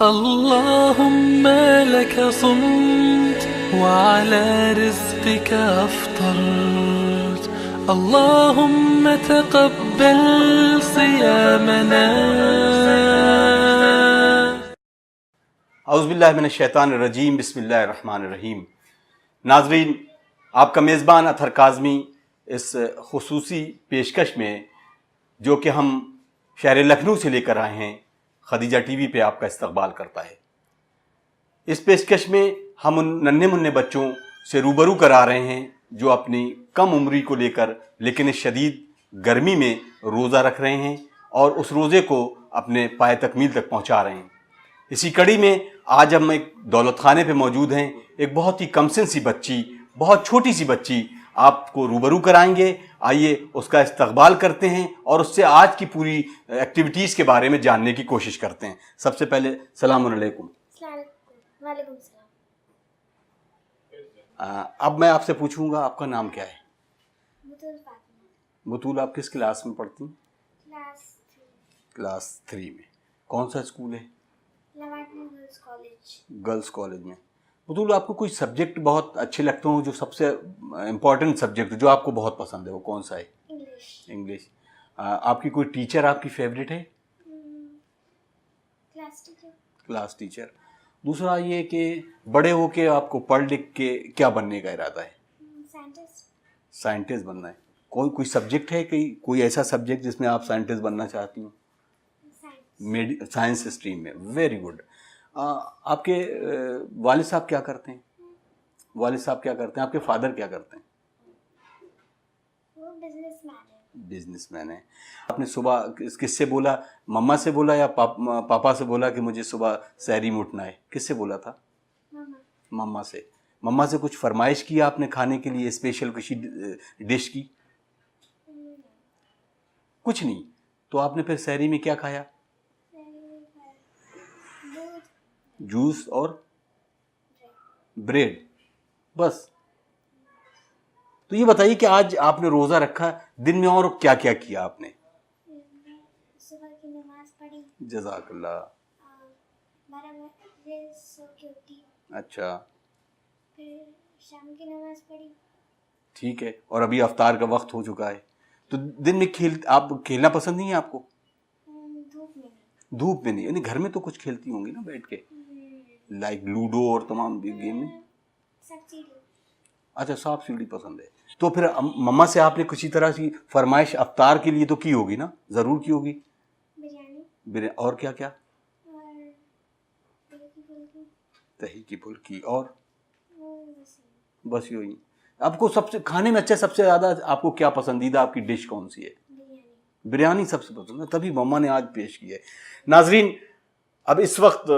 اللهم لك صمت وعلى رزقك أفطرت اللهم تقبل صيامنا. اعوذ باللہ من الشیطان الرجیم. بسم اللہ الرحمن الرحیم. ناظرین، آپ کا میزبان اطہر کاظمی اس خصوصی پیشکش میں جو کہ ہم شہر لکھنؤ سے لے کر آئے ہیں خدیجہ ٹی وی پہ آپ کا استقبال کرتا ہے. اس پیشکش میں ہم ان ننھے منھے بچوں سے روبرو کرا رہے ہیں جو اپنی کم عمری کو لے کر لیکن اس شدید گرمی میں روزہ رکھ رہے ہیں اور اس روزے کو اپنے پائے تکمیل تک پہنچا رہے ہیں. اسی کڑی میں آج ہم ایک دولت خانے پہ موجود ہیں. ایک بہت ہی کم سن سی بچی، بہت چھوٹی سی بچی آپ کو روبرو کرائیں گے. آئیے اس کا استقبال کرتے ہیں اور اس سے آج کی پوری ایکٹیویٹیز کے بارے میں جاننے کی کوشش کرتے ہیں. سب سے پہلے السلام علیکم. وعلیکم السلام. اب میں آپ سے پوچھوں گا آپ کا نام کیا ہے؟ بطول فاطمہ. بطول، آپ کس کلاس میں پڑھتی ہیں؟ کلاس 3. کلاس 3 میں. کون سا اسکول ہے؟ لواٹن گرلز کالج. گرلز کالج میں. بطول، آپ کو کوئی سبجیکٹ بہت اچھے لگتے ہوں جو سب سے امپورٹنٹ سبجیکٹ جو آپ کو بہت پسند ہے، وہ کون سا ہے؟ انگلش. انگلش. آپ کی کوئی ٹیچر آپ کی فیوریٹ ہے؟ Class teacher. Class teacher. دوسرا یہ کہ بڑے ہو کے آپ کو پڑھ لکھ کے کیا بننے کا ارادہ ہے؟ سائنٹسٹ. سائنٹسٹ بننا ہے. کوئی سبجیکٹ ہے کہ کوئی ایسا سبجیکٹ جس میں آپ سائنٹسٹ بننا چاہتی ہوں؟ سائنس. سائنس اسٹریم میں. Very good. آپ کے والد صاحب کیا کرتے ہیں؟ والد صاحب کیا کرتے ہیں؟ آپ کے فادر کیا کرتے ہیں؟ وہ بزنس مین ہے. بزنس مین ہے. آپ نے صبح کس سے بولا؟ مما سے بولا یا پاپا سے بولا کہ مجھے صبح سحری میں اٹھنا ہے؟ کس سے بولا تھا؟ ماما. مما سے. مما سے کچھ فرمائش کی آپ نے کھانے کے لیے، اسپیشل کسی ڈش کی؟ کچھ نہیں. تو آپ نے پھر سحری میں کیا کھایا؟ دودھ. جوس اور بریڈ بس. تو یہ بتائیے کہ آج آپ نے روزہ رکھا، دن میں اور کیا کیا کیا آپ نے؟ صبح کی نماز پڑھی. جزاک اللہ. 12 بجے سو کے اٹھی. اچھا، پھر شام کی نماز پڑھی. ٹھیک ہے. اور ابھی افطار کا وقت ہو چکا ہے، تو دن میں آپ کھیلنا پسند نہیں ہے آپ کو؟ دھوپ میں. دھوپ میں نہیں، یعنی گھر میں تو کچھ کھیلتی ہوں گی نا بیٹھ کے، لائک لوڈو اور تمام گیم میں؟ سب چیز. اچھا، سانپ سیڑھی پسند ہے. تو پھر مما سے آپ نے کسی طرح کی فرمائش افطار کے لیے تو کی ہوگی نا؟ ضرور کی ہوگی. بریانی. اور کیا کیا؟ اور دہی کی پھلکی. دہی کی پھلکی. اور بس. بس یہی. آپ کو سب سے کھانے میں اچھا سب سے زیادہ آپ کو کیا پسندیدہ آپ کی ڈش کون سی ہے؟ بریانی. بریانی سب سے پسند ہے، تبھی مما نے آج پیش کی ہے. ناظرین، اب اس وقت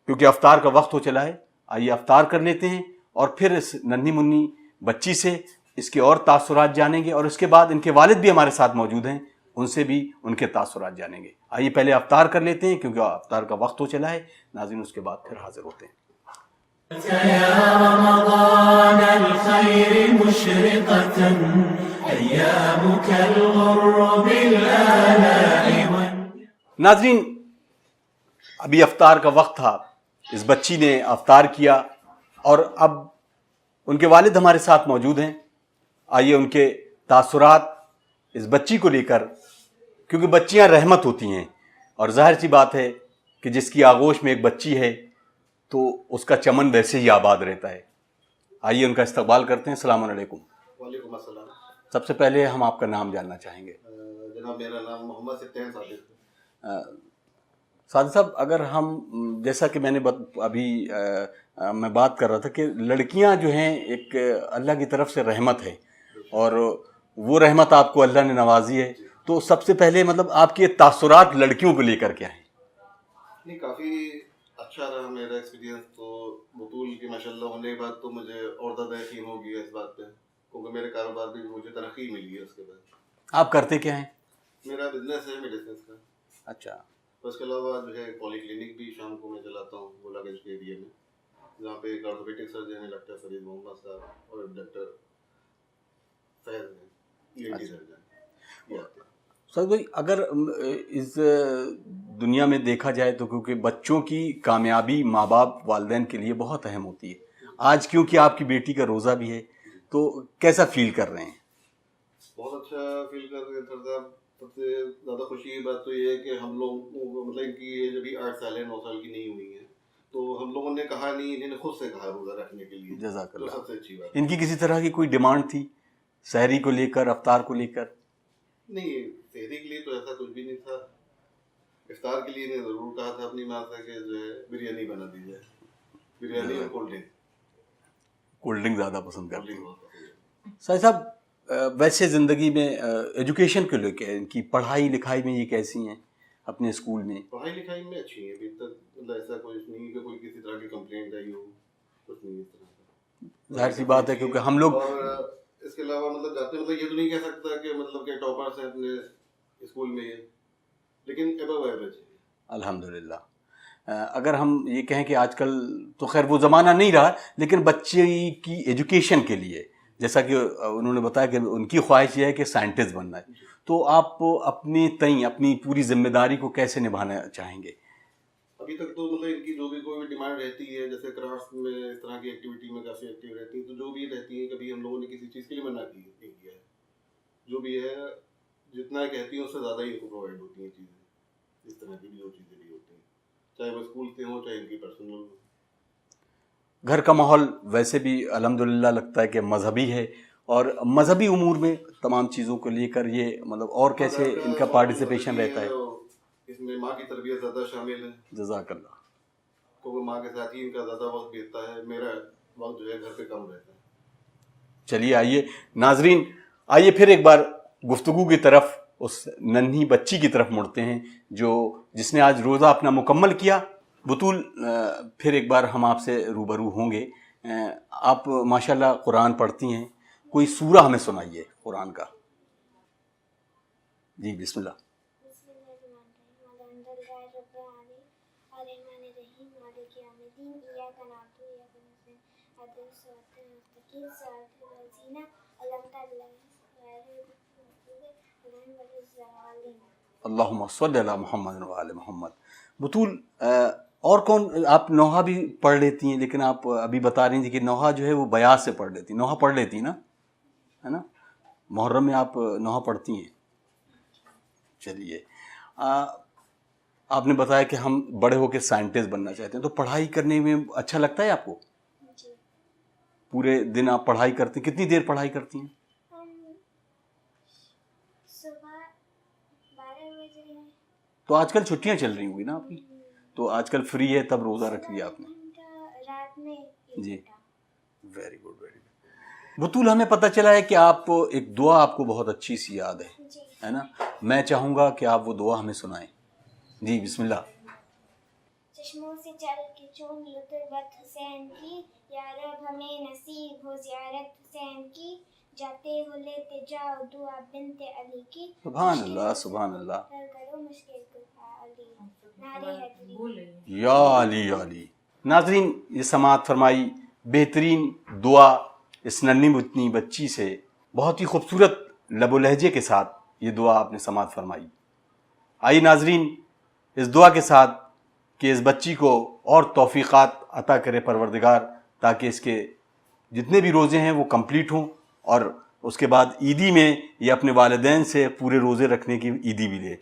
کیونکہ افطار کا وقت ہو چلا ہے، آئیے افطار کر لیتے ہیں اور پھر اس ننھی منی بچی سے اس کے اور تاثرات جانیں گے، اور اس کے بعد ان کے والد بھی ہمارے ساتھ موجود ہیں، ان سے بھی ان کے تاثرات جانیں گے. آئیے پہلے افطار کر لیتے ہیں کیونکہ افطار کا وقت ہو چلا ہے. ناظرین، اس کے بعد پھر حاضر ہوتے ہیں. يا رمضان الخير مشرقة أيامك الغر بالآلاء. ناظرین، ابھی افطار کا وقت تھا، اس بچی نے افطار کیا اور اب ان کے والد ہمارے ساتھ موجود ہیں. آئیے ان کے تاثرات اس بچی کو لے کر، کیونکہ بچیاں رحمت ہوتی ہیں اور ظاہر سی بات ہے کہ جس کی آغوش میں ایک بچی ہے تو اس کا چمن ویسے ہی آباد رہتا ہے. آئیے ان کا استقبال کرتے ہیں. السلام علیکم. وعلیکم السلام. سب سے پہلے ہم آپ کا نام جاننا چاہیں گے. جناب، میرا نام محمد سفیان صادق ہے. سعد صاحب، اگر ہم جیسا کہ میں نے ابھی میں بات کر رہا تھا کہ لڑکیاں جو ہیں ایک اللہ کی طرف سے رحمت ہے اور وہ رحمت آپ کو اللہ نے نوازی ہے، تو سب سے پہلے مطلب آپ کے تاثرات لڑکیوں کو لے کر کیا ہیں؟ نہیں، کافی اچھا رہا میرا ایکسپیرینس. تو بطول کی ماشاء اللہ ہونے کے بعد تو مجھے اور زیادہ یقین ہو گیا اس بات پہ، کیونکہ میرے کاروبار بھی مجھے ترقی ملی ہے اس کے بعد. آپ کرتے کیا ہیں؟ میرا بزنس ہے میڈیسنس کا. اچھا. اس کے علاوہ جو ہے پولی کلینک بھی شام کو میں چلاتا ہوں گولا گنج کے ایریا میں، جہاں پہ ایک آرتھوپیڈک سرجن ہے ڈاکٹر فرید محمد صاحب اور ڈاکٹر فیض ہیں ENT سرجن. سر بھائی، اگر اس دنیا میں دیکھا جائے تو کیونکہ بچوں کی کامیابی ماں باپ والدین کے لیے بہت اہم ہوتی ہے. آج کیونکہ آپ کی بیٹی کا روزہ بھی ہے تو کیسا فیل کر رہے ہیں؟ بہت اچھا فیل کر رہے ہیں سر صاحب. سب سے زیادہ خوشی کی بات تو یہ ہے کہ ہم لوگ مطلب ان کی ایج ابھی 8 سال ہے، 9 سال کی نہیں ہوئی ہے، تو ہم لوگوں نے کہا نہیں، انہوں نے خود سے کہا روزہ رکھنے کے لیے. جزاک تو اللہ. سب سے اچھی بات. ان کی کسی طرح کی کوئی ڈیمانڈ تھی سحری کو لے کر، افطار کو لے کر؟ نہیں، سحری کے لیے تو ایسا کچھ بھی نہیں تھا. افطار کے لیے انہیں ضرور کہا تھا اپنی ماں سے کہ جو ہے بریانی بنا دی جائے، بریانی اور کولڈ ڈرنک. کولڈ ڈرنک زیادہ پسند کرتے کولڈ ہیں. ڈرنک بہت پسند ہے. سائی صاحب ویسے زندگی میں ایجوکیشن کو لے کے ان کی پڑھائی لکھائی میں یہ کیسی ہیں اپنے اسکول میں؟ پڑھائی لکھائی میں اچھی ہے ابھی تک، مطلب ایسا کچھ نہیں کہ کوئی کسی طرح کی کمپلینٹ آئی ہو، کچھ نہیں اس طرح کا. ظاہر سی بات ہے کیونکہ ہم لوگ اور اس کے علاوہ مطلب جاتے مطلب یہ تو نہیں کہہ سکتا کہ مطلب کہ ٹاپرس ہیں اپنے اسکول میں یہ، لیکن ابو ایوریج ہے. الحمدللہ. اگر ہم یہ کہیں کہ آج کل تو خیر وہ زمانہ نہیں رہا، لیکن بچے کی ایجوکیشن کے لیے جیسا کہ انہوں نے بتایا کہ ان کی خواہش یہ ہے کہ سائنٹسٹ بننا ہے، تو آپ اپنی تئیں اپنی پوری ذمہ داری کو کیسے نبھانا چاہیں گے؟ ابھی تک تو مطلب ان کی جو بھی کوئی بھی ڈیمانڈ رہتی ہے، جیسے کرافٹ میں اس طرح کی ایکٹیویٹی میں کافی ایکٹیو رہتی ہیں، تو جو بھی رہتی ہیں کبھی ہم لوگوں نے کسی چیز کے لیے منع نہیں کیا ہے. جو بھی ہے جتنا کہتی ہیں اس سے زیادہ ہی ان کو پرووائڈ ہوتی ہیں چیزیں، اس طرح کی بھی جو چیزیں بھی ہوتی ہیں، چاہے وہ اسکول سے ہوں چاہے ان کی پرسنل ہوں. گھر کا ماحول ویسے بھی الحمدللہ لگتا ہے کہ مذہبی ہے، اور مذہبی امور میں تمام چیزوں کو لے کر یہ مطلب اور کیسے ان کا پارٹیسپیشن رہتا ہے؟ اس میں ماں کی تربیت زیادہ شامل ہے. جزاک اللہ. کیونکہ ماں کے ساتھ ہی ان کا زیادہ وقت بیتتا ہے، میرا وقت جو ہے گھر پہ کم رہتا ہے. چلیے آئیے ناظرین، آئیے پھر ایک بار گفتگو کی طرف اس ننھی بچی کی طرف مڑتے ہیں جس نے آج روزہ اپنا مکمل کیا. بطول، پھر ایک بار ہم آپ سے روبرو ہوں گے. آپ ماشاءاللہ قرآن پڑھتی ہیں، کوئی سورہ ہمیں سنائیے قرآن کا. جی بسم اللہ. اللہم صلی علی محمد و آل محمد. بطول، اور کون؟ آپ نوحہ بھی پڑھ لیتی ہیں، لیکن آپ ابھی بتا رہی تھیں کہ نوحہ جو ہے وہ بیاض سے پڑھ لیتی ہیں. نوحہ پڑھ لیتی ہیں نا، ہے نا؟ محرم میں آپ نوحہ پڑھتی ہیں. چلیے، آپ نے بتایا کہ ہم بڑے ہو کے سائنٹسٹ بننا چاہتے ہیں، تو پڑھائی کرنے میں اچھا لگتا ہے آپ کو؟ پورے دن آپ پڑھائی کرتی ہیں؟ کتنی دیر پڑھائی کرتی ہیں؟ تو آج کل چھٹیاں چل رہی ہوئی نا آپ کی، تو آج کل فری ہے تب روزہ رکھ لیا آپ نے. جی ویری گڈ ویری گڈ. بطول، ہمیں پتہ چلا ہے کہ آپ ایک دعا آپ کو بہت اچھی سی یاد ہے نا؟ میں چاہوں گا کہ آپ وہ دعا ہمیں سنائیں. جی بسم اللہ. چشموں سے چل کے چون لو تربت حسین کی، یا رب ہمیں نصیب ہو زیارت حسین کی، جاتے ہو لیتے جاؤ دعا بنت علی کی. سبحان اللہ سبحان اللہ. کرو مشکل کفا علی، نعرے حیدری. یا علی یا علی. ناظرین، یہ سماعت فرمائی بہترین دعا اس ننھی متنی بچی سے، بہت ہی خوبصورت لب و لہجے کے ساتھ یہ دعا آپ نے سماعت فرمائی. آئیے ناظرین، اس دعا کے ساتھ کہ اس بچی کو اور توفیقات عطا کرے پروردگار، تاکہ اس کے جتنے بھی روزے ہیں وہ کمپلیٹ ہوں، اور اس کے بعد عیدی میں یہ اپنے والدین سے پورے روزے رکھنے کی عیدی بھی لے.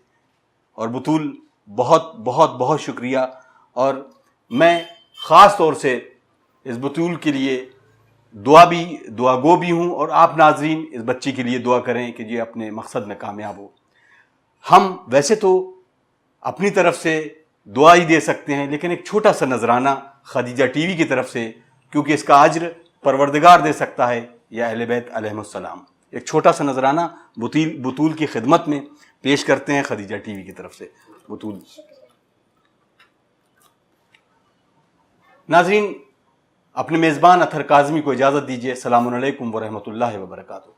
اور بطول، بہت بہت بہت شکریہ. اور میں خاص طور سے اس بطول کے لیے دعا گو بھی ہوں، اور آپ ناظرین اس بچی کے لیے دعا کریں کہ یہ اپنے مقصد میں کامیاب ہو. ہم ویسے تو اپنی طرف سے دعا ہی دے سکتے ہیں، لیکن ایک چھوٹا سا نذرانہ خدیجہ ٹی وی کی طرف سے، کیونکہ اس کا اجر پروردگار دے سکتا ہے یا اہل بیت علیہم السلام، ایک چھوٹا سا نذرانہ بطول کی خدمت میں پیش کرتے ہیں خدیجہ ٹی وی کی طرف سے. بطول. ناظرین، اپنے میزبان اطہر کاظمی کو اجازت دیجیے. السلام علیکم ورحمۃ اللہ وبرکاتہ.